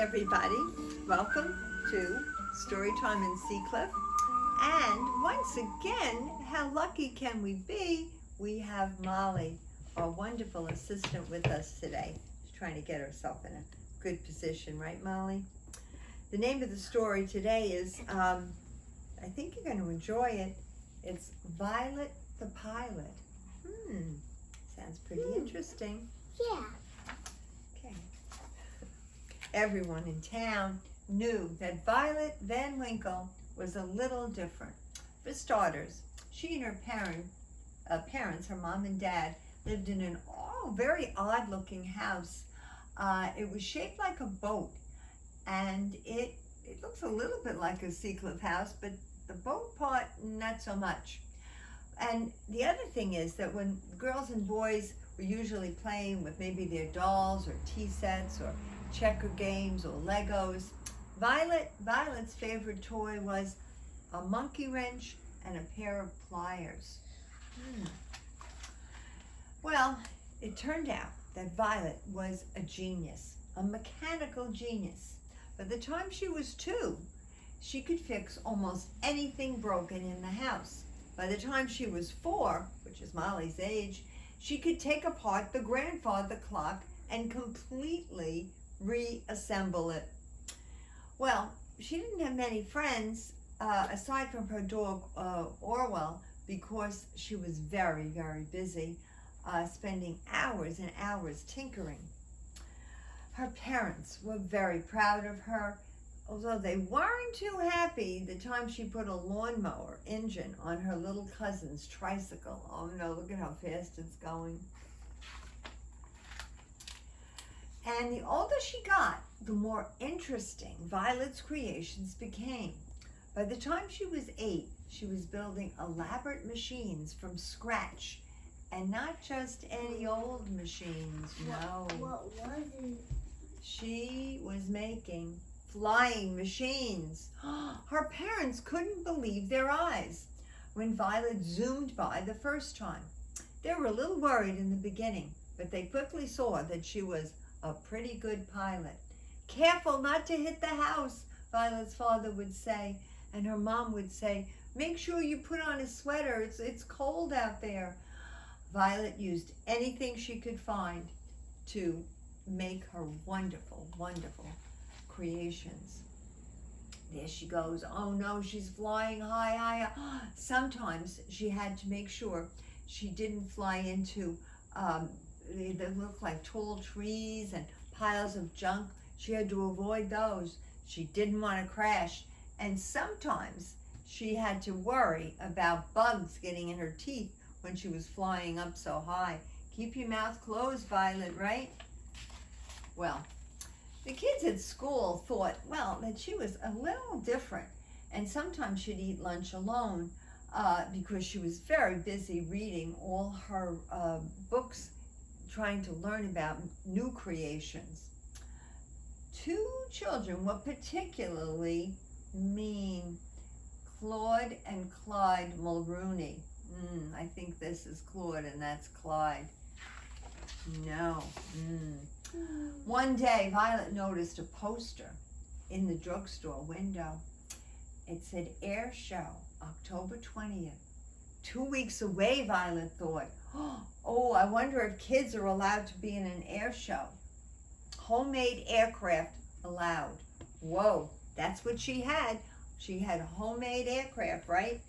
everybody. Welcome to Storytime in Seacliff. And once again, how lucky can we be? We have Molly, our wonderful assistant, with us today. She's trying to get herself in a good position, right, Molly? The name of the story today is, I think you're going to enjoy it. It's Violet the Pilot. Sounds pretty interesting. Yeah. Okay. Everyone in town knew that Violet Van Winkle was a little different. For starters, she and her parents, her mom and dad, lived in an very odd-looking house. It was shaped like a boat, and it looks a little bit like a Seacliff house, but the boat part, not so much. And the other thing is that when girls and boys were usually playing with maybe their dolls or tea sets or checker games or Legos, Violet's favorite toy was a monkey wrench and a pair of pliers. Well, it turned out that Violet was a genius, a mechanical genius. By the time she was 2, she could fix almost anything broken in the house. By the time she was 4, which is Molly's age, she could take apart the grandfather clock and completely reassemble it. Well, she didn't have many friends aside from her dog Orwell, because she was very, very busy, spending hours and hours tinkering. Her parents were very proud of her, although they weren't too happy the time she put a lawnmower engine on her little cousin's tricycle. Oh no, look at how fast it's going. And the older she got, the more interesting Violet's creations became. By the time she was 8, she was building elaborate machines from scratch. And not just any old machines, no. What was it? She was making flying machines. Her parents couldn't believe their eyes when Violet zoomed by the first time. They were a little worried in the beginning, but they quickly saw that she was a pretty good pilot. "Careful not to hit the house," Violet's father would say, and her mom would say, "Make sure you put on a sweater, it's cold out there." Violet used anything she could find to make her wonderful, wonderful creations. There she goes. Oh no, she's flying high. Sometimes she had to make sure she didn't fly into they looked like tall trees and piles of junk. She had to avoid those. She didn't want to crash. And sometimes she had to worry about bugs getting in her teeth when she was flying up so high. Keep your mouth closed, Violet, right? Well, the kids at school thought, that she was a little different. And sometimes she'd eat lunch alone because she was very busy reading all her books, trying to learn about new creations. 2 children were particularly mean, Claude and Clyde Mulrooney. I think this is Claude and that's Clyde. No. One day, Violet noticed a poster in the drugstore window. It said Air Show, October 20th. 2 weeks away, Violet thought. Oh, I wonder if kids are allowed to be in an air show. Homemade aircraft allowed. Whoa, that's what she had. She had homemade aircraft, right?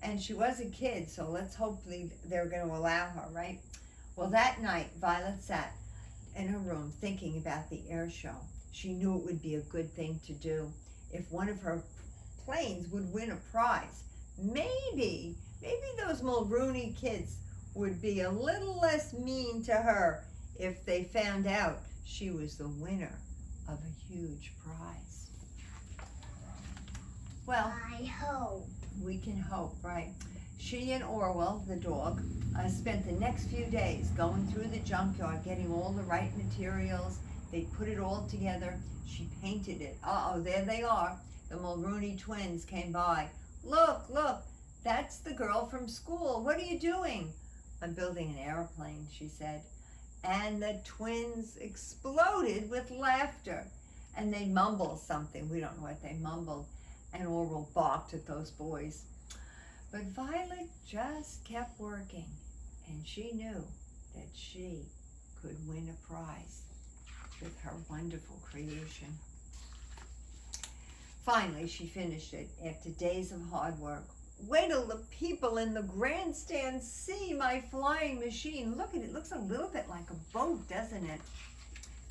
And she was a kid, so let's hopefully they're going to allow her, right? Well, that night, Violet sat in her room thinking about the air show. She knew it would be a good thing to do if one of her planes would win a prize. Maybe those Mulrooney kids would be a little less mean to her if they found out she was the winner of a huge prize. Well, I hope. We can hope, right? She and Orwell, the dog, spent the next few days going through the junkyard, getting all the right materials. They put it all together. She painted it. There they are. The Mulrooney twins came by. Look, that's the girl from school. What are you doing? "I'm building an airplane," she said. And the twins exploded with laughter. and they mumble something. We don't know what they mumbled. And Orwell barked at those boys. But Violet just kept working, and she knew that she could win a prize with her wonderful creation. Finally, she finished it after days of hard work. Wait till the people in the grandstand see my flying machine. Look at it. It looks a little bit like a boat, doesn't it?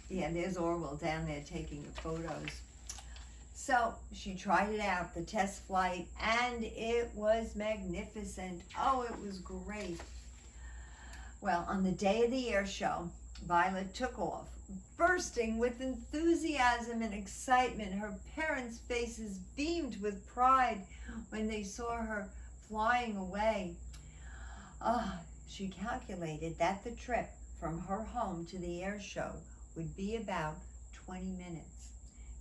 Yeah, there's Orwell down there taking the photos. So she tried it out, the test flight, and it was magnificent. Oh, it was great. Well, on the day of the air show, Violet took off, bursting with enthusiasm and excitement. Her parents' faces beamed with pride when they saw her flying away. She calculated that the trip from her home to the air show would be about 20 minutes.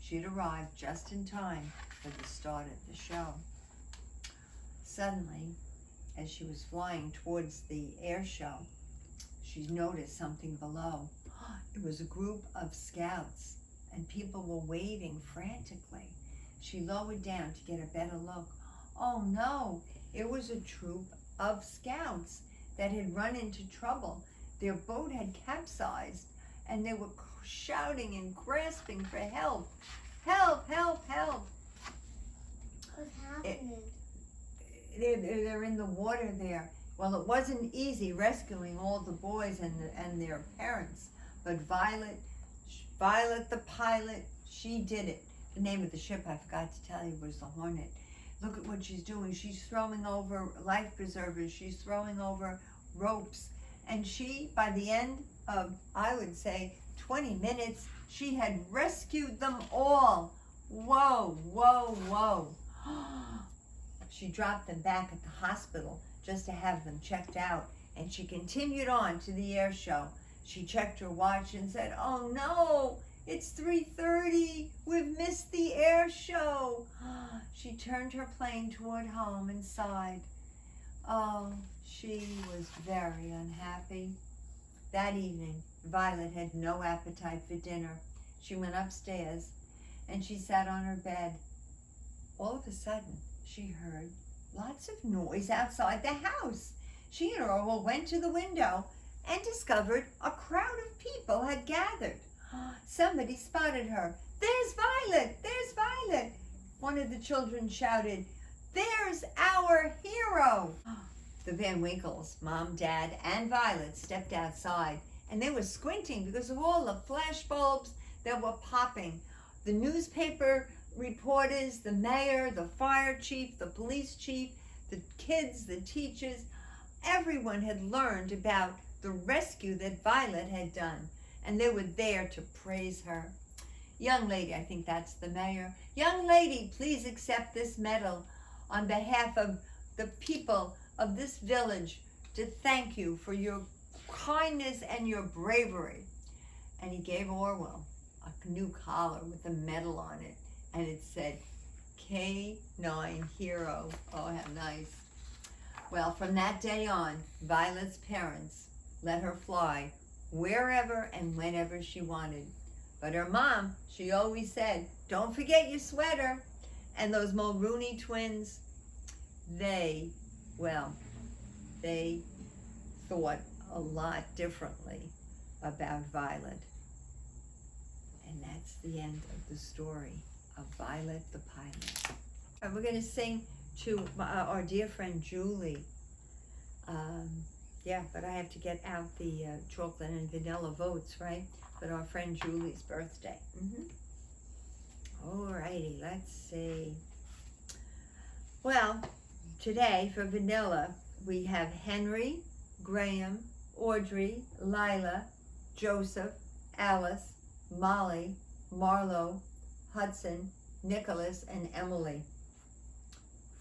She'd arrived just in time for the start of the show. Suddenly, as she was flying towards the air show, she noticed something below. It was a group of scouts, and people were waving frantically. She lowered down to get a better look. Oh no, it was a troop of scouts that had run into trouble. Their boat had capsized, and they were shouting and grasping for help. Help, help, help. What's happening? They're in the water there. Well, it wasn't easy rescuing all the boys and their parents, but Violet the pilot, she did it. The name of the ship, I forgot to tell you, was the Hornet. Look at what she's doing. She's throwing over life preservers. She's throwing over ropes. And she, by the end of, I would say, 20 minutes, she had rescued them all. Whoa, whoa, whoa. She dropped them back at the hospital just to have them checked out. And she continued on to the air show. She checked her watch and said, oh no, it's 3:30. We've missed the air show. She turned her plane toward home and sighed. Oh, she was very unhappy. That evening, Violet had no appetite for dinner. She went upstairs and she sat on her bed. All of a sudden, she heard lots of noise outside the house. She and Orwell went to the window and discovered a crowd of people had gathered. Somebody spotted her. There's Violet! There's Violet! One of the children shouted, there's our hero! The Van Winkles, Mom, Dad, and Violet stepped outside, and they were squinting because of all the flash bulbs that were popping. The newspaper reporters, the mayor, the fire chief, the police chief, the kids, the teachers, everyone had learned about the rescue that Violet had done, and they were there to praise her. Young lady, I think that's the mayor. Young lady, please accept this medal on behalf of the people of this village to thank you for your kindness and your bravery. And he gave Orwell a new collar with a medal on it, and it said K9 Hero. Oh, how nice. Well, from that day on, Violet's parents let her fly wherever and whenever she wanted. But her mom, she always said, don't forget your sweater. And those Mulrooney twins, they thought a lot differently about Violet. And that's the end of the story of Violet the Pilot. And we're going to sing to our dear friend Julie. But I have to get out the chocolate and vanilla votes, right? But our friend Julie's birthday. Alrighty, let's see. Well, today for vanilla, we have Henry, Graham, Audrey, Lila, Joseph, Alice, Molly, Marlo, Hudson, Nicholas, and Emily.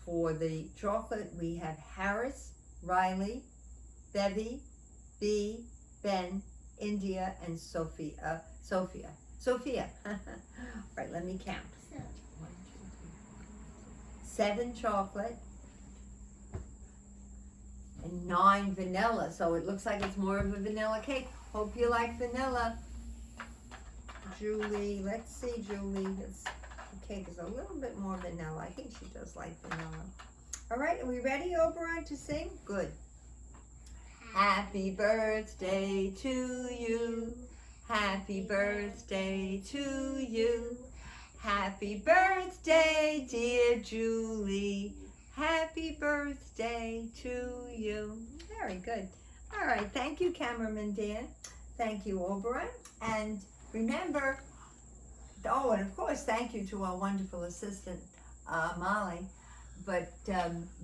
For the chocolate, we have Harris, Riley, Bevy, B, Ben, India, and Sophia. Right, let me count. 7 chocolate and 9 vanilla. So it looks like it's more of a vanilla cake. Hope you like vanilla. Julie. Let's see, Julie. The cake is a little bit more vanilla. I think she does like vanilla. All right, are we ready, Oberon, to sing? Good. Happy birthday to you. Happy birthday to you. Happy birthday, dear Julie. Happy birthday to you. Very good. All right, thank you, Cameraman Dan. Thank you, Oberon. And remember, oh, and of course, thank you to our wonderful assistant, Molly. But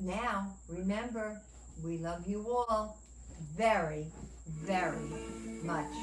now, remember, we love you all very, very much.